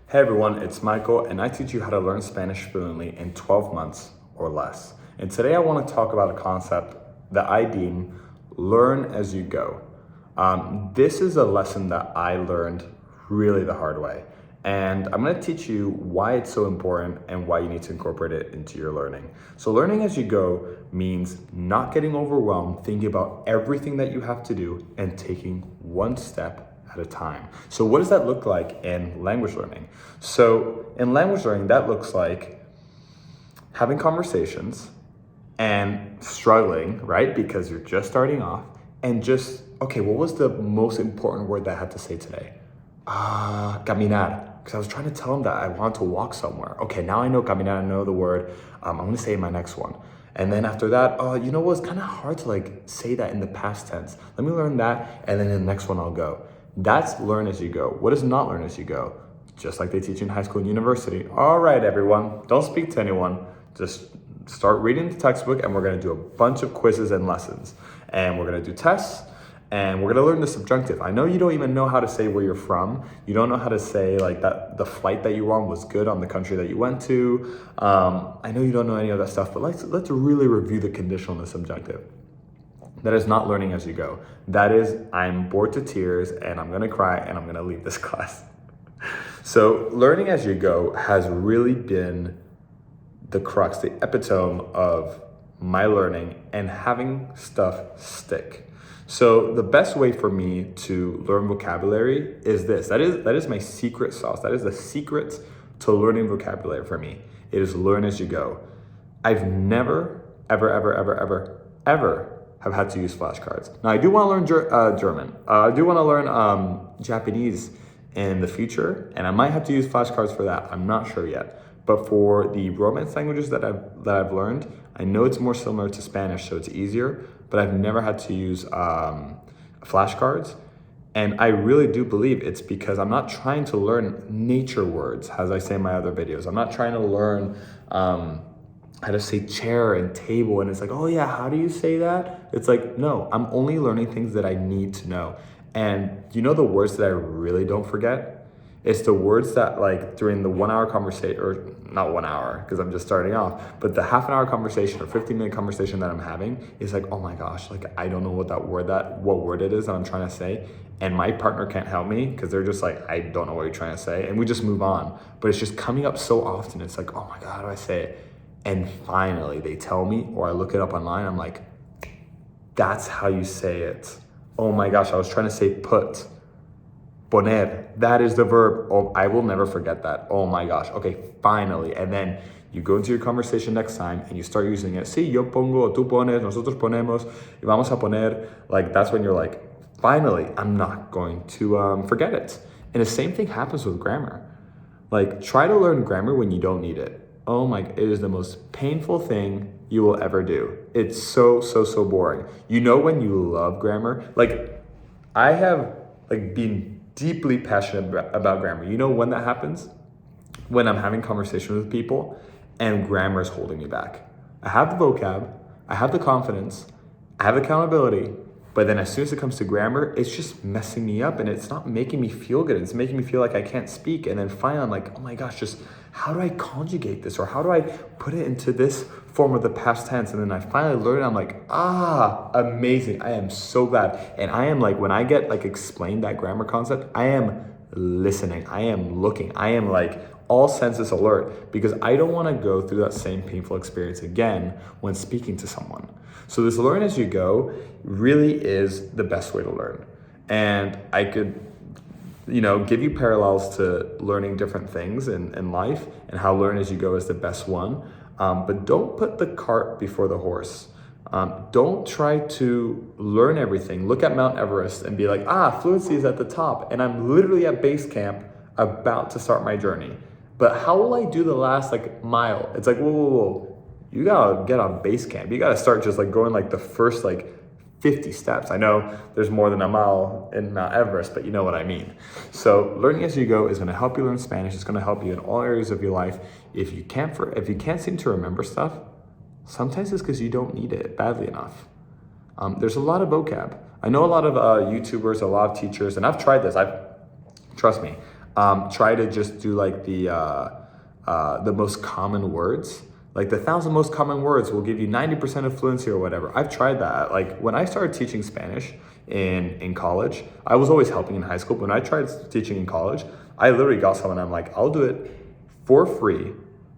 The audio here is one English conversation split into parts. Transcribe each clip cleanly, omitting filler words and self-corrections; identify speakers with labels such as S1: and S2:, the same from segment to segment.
S1: Hey everyone, it's Michael and I teach you how to learn Spanish fluently in 12 months or less. And today I want to talk about a concept that I deem learn as you go. This is a lesson that I learned really the hard way. And I'm going to teach you why it's so important and why you need to incorporate it into your learning. So learning as you go means not getting overwhelmed, thinking about everything that you have to do and taking one step at a time. So what does that look like in language learning? So in language learning, that looks like having conversations and struggling, right? Because you're just starting off and just, okay, what was the most important word that I had to say today? Caminar. Because I was trying to tell him that I want to walk somewhere. Okay, now I know caminar, I know the word. I'm gonna say it in my next one. And then after that, you know what? It's kind of hard to say that in the past tense. Let me learn that, and then in the next one I'll go. That's learn as you go. What is not learn as you go? Just like they teach in high school and university. All right, everyone, don't speak to anyone. Just start reading the textbook and we're gonna do a bunch of quizzes and lessons. And we're gonna do tests and we're gonna learn the subjunctive. I know you don't even know how to say where you're from. You don't know how to say that the flight that you were on was good on the country that you went to. I know you don't know any of that stuff, but let's really review the conditional and the subjunctive. That is not learning as you go. That is, I'm bored to tears and I'm gonna cry and I'm gonna leave this class. So learning as you go has really been the crux, the epitome of my learning and having stuff stick. So the best way for me to learn vocabulary is this. That is my secret sauce. That is the secret to learning vocabulary for me. It is learn as you go. I've never, ever have had to use flashcards. Now I do want to learn German. I do want to learn Japanese in the future, and I might have to use flashcards for that. I'm not sure yet. But for the Romance languages that I've learned, I know it's more similar to Spanish, so it's easier, but I've never had to use flashcards. And I really do believe it's because I'm not trying to learn nature words, as I say in my other videos. I'm not trying to learn how to say chair and table, and it's like, oh yeah, how do you say that? It's like, no, I'm only learning things that I need to know. And you know the words that I really don't forget? It's the words that during the 1 hour conversation, or not 1 hour, because I'm just starting off, but the half an hour conversation or 15-minute conversation that I'm having is like, oh my gosh, I don't know what word it is that I'm trying to say. And my partner can't help me because they're just like, I don't know what you're trying to say. And we just move on. But it's just coming up so often. It's like, oh my God, how do I say it? And finally they tell me, or I look it up online. I'm like, that's how you say it. Oh my gosh, I was trying to say put. Poner, that is the verb. Oh, I will never forget that. Oh my gosh. Okay, finally. And then you go into your conversation next time and you start using it. Sí, yo pongo, tú pones, nosotros ponemos, y vamos a poner. That's when you're like, finally, I'm not going to forget it. And the same thing happens with grammar. Try to learn grammar when you don't need it. Oh my, it is the most painful thing you will ever do. It's so boring. You know when you love grammar? I have been deeply passionate about grammar. You know when that happens? When I'm having conversations with people and grammar is holding me back. I have the vocab, I have the confidence, I have accountability, but then as soon as it comes to grammar, it's just messing me up and it's not making me feel good. It's making me feel like I can't speak. And then finally I'm like, oh my gosh, just how do I conjugate this? Or how do I put it into this form of the past tense? And then I finally learn it. I'm like, amazing. I am so glad. And I am when I get explained that grammar concept, I am listening. I am looking. I am all senses alert because I don't want to go through that same painful experience again when speaking to someone. So this learn as you go really is the best way to learn. And I could give you parallels to learning different things in life and how learn as you go is the best one. But don't put the cart before the horse. Don't try to learn everything. Look at Mount Everest and be like, fluency is at the top. And I'm literally at base camp about to start my journey. But how will I do the last mile? It's like, whoa. You gotta get on base camp. You gotta start just going the first 50 steps. I know there's more than a mile in Mount Everest, but you know what I mean. So learning as you go is gonna help you learn Spanish. It's gonna help you in all areas of your life. If you can't seem to remember stuff, sometimes it's because you don't need it badly enough. There's a lot of vocab. I know a lot of YouTubers, a lot of teachers, and I've tried this. Trust me, try to just do like the most common words. Like the 1,000 most common words will give you 90% of fluency or whatever. I've tried that. Like when I started teaching Spanish in college, I was always helping in high school. But when I tried teaching in college, I literally got someone, I'm like, I'll do it for free.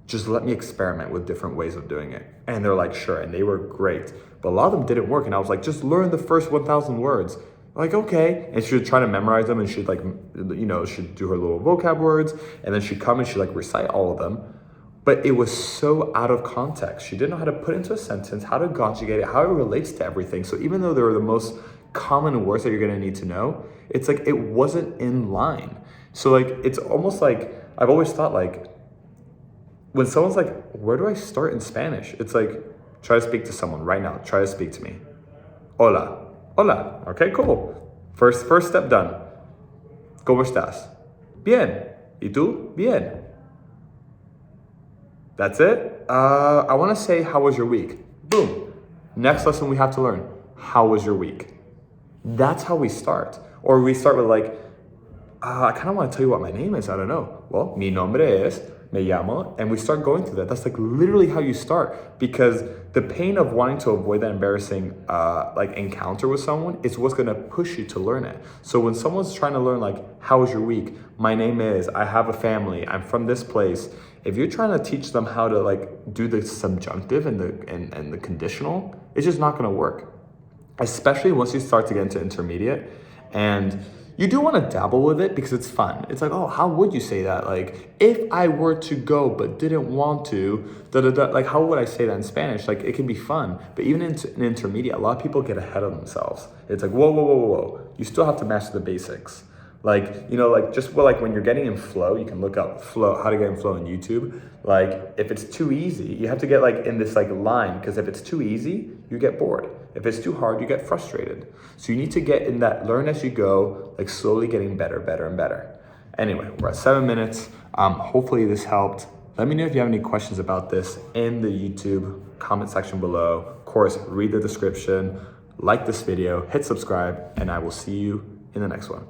S1: Just let me experiment with different ways of doing it. And they're like, sure. And they were great. But a lot of them didn't work. And I was like, just learn the first 1,000 words. Like, okay. And she would try to memorize them, and she'd like, she'd do her little vocab words, and then she'd come and she'd like recite all of them. But it was so out of context. She didn't know how to put into a sentence, how to conjugate it, how it relates to everything. So even though they were the most common words that you're gonna need to know, it's like it wasn't in line. So like, it's almost like, I've always thought like, when someone's like, where do I start in Spanish? It's like, try to speak to someone right now. Try to speak to me. Hola. Hola. Okay, cool. First step done. ¿Cómo estás? Bien. ¿Y tú? Bien. That's it. I want to say, how was your week? Boom. Next lesson we have to learn. How was your week? That's how we start. Or we start with like, I kind of want to tell you what my name is. I don't know. Well, mi nombre es, me llamo, and we start going through that. That's like literally how you start, because the pain of wanting to avoid that embarrassing like encounter with someone is what's going to push you to learn it. So when someone's trying to learn like, how was your week? My name is, I have a family, I'm from this place. If you're trying to teach them how to like do the subjunctive and the conditional, it's just not going to work. Especially once you start to get into intermediate, and you do want to dabble with it because it's fun. It's like, oh, how would you say that? Like, if I were to go but didn't want to, like, how would I say that in Spanish? Like, it can be fun. But even in intermediate, a lot of people get ahead of themselves. It's like, whoa. You still have to master the basics. Like, like just like when you're getting in flow, you can look up flow, how to get in flow on YouTube. Like if it's too easy, you have to get like in this like line, because if it's too easy, you get bored. If it's too hard, you get frustrated. So you need to get in that learn as you go, like slowly getting better and better. Anyway, we're at 7 minutes. Hopefully this helped. Let me know if you have any questions about this in the YouTube comment section below. Of course, read the description, like this video, hit subscribe, and I will see you in the next one.